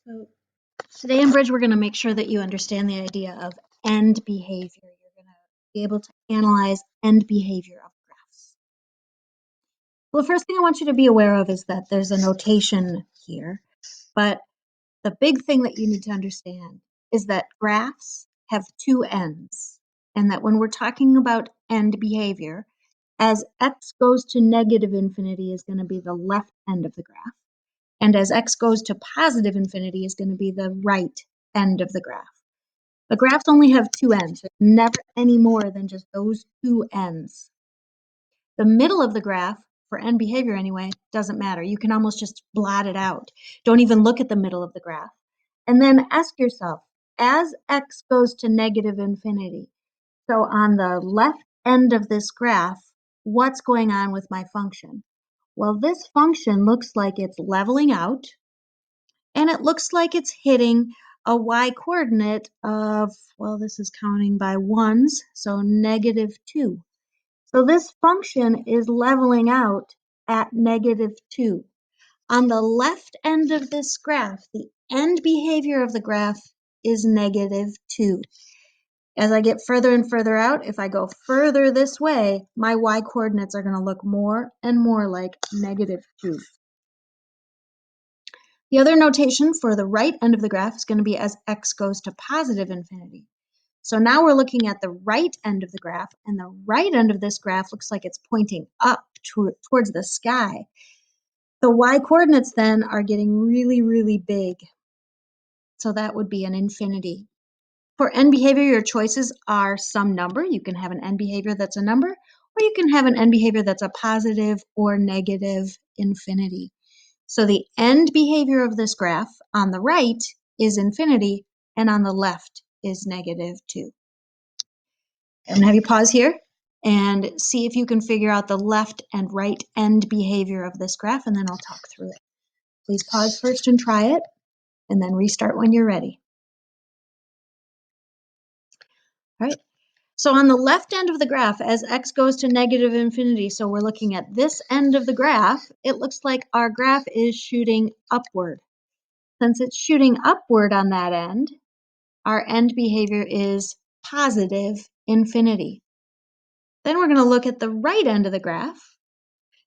So today in Bridge, we're going to make sure that you understand the idea of end behavior. You're going to be able to analyze end behavior of graphs. Well, the first thing I want you to be aware of is that there's a notation here, but the big thing that you need to understand is that graphs have two ends, and that when we're talking about end behavior, as x goes to negative infinity is going to be the left end of the graph. And as x goes to positive infinity is going to be the right end of the graph. The graphs only have two ends. There's never any more than just those two ends. The middle of the graph, for end behavior anyway, doesn't matter. You can almost just blot it out. Don't even look at the middle of the graph. And then ask yourself, as x goes to negative infinity, so on the left end of this graph, what's going on with my function? Well, this function looks like it's leveling out, and it looks like it's hitting a y-coordinate of, well, this is counting by ones, so -2. So this function is leveling out at -2. On the left end of this graph, the end behavior of the graph is -2. As I get further and further out, if I go further this way, my y-coordinates are going to look more and more like -2. The other notation for the right end of the graph is going to be as x goes to positive infinity. So now we're looking at the right end of the graph, and the right end of this graph looks like it's pointing up towards the sky. The y-coordinates then are getting really, really big. So that would be an infinity. For end behavior, your choices are some number. You can have an end behavior that's a number, or you can have an end behavior that's a positive or negative infinity. So the end behavior of this graph on the right is infinity, and on the left is -2. I'm going to have you pause here and see if you can figure out the left and right end behavior of this graph, and then I'll talk through it. Please pause first and try it, and then restart when you're ready. All right. So on the left end of the graph, as x goes to negative infinity, so we're looking at this end of the graph, it looks like our graph is shooting upward. Since it's shooting upward on that end, our end behavior is positive infinity. Then we're going to look at the right end of the graph.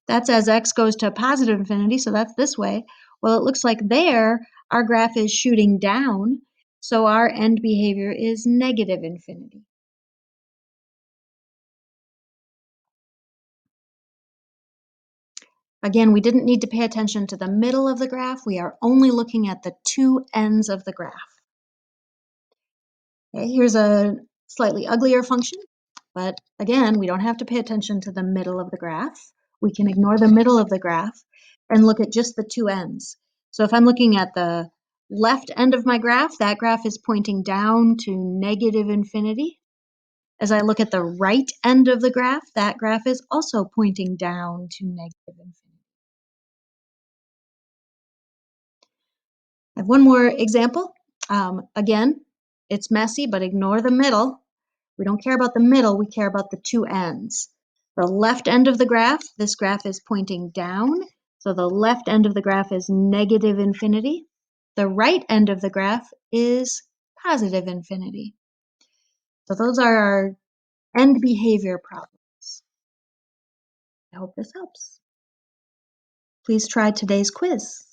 That's as x goes to positive infinity, so that's this way. Well, it looks like there our graph is shooting down, so our end behavior is negative infinity. Again, we didn't need to pay attention to the middle of the graph. We are only looking at the two ends of the graph. Okay, here's a slightly uglier function, but again, we don't have to pay attention to the middle of the graph. We can ignore the middle of the graph and look at just the two ends. So if I'm looking at the left end of my graph, that graph is pointing down to negative infinity. As I look at the right end of the graph, that graph is also pointing down to negative infinity. I have one more example. Again, it's messy, but ignore the middle. We don't care about the middle, we care about the two ends. The left end of the graph, this graph is pointing down, so the left end of the graph is negative infinity. The right end of the graph is positive infinity. So those are our end behavior problems. I hope this helps. Please try today's quiz.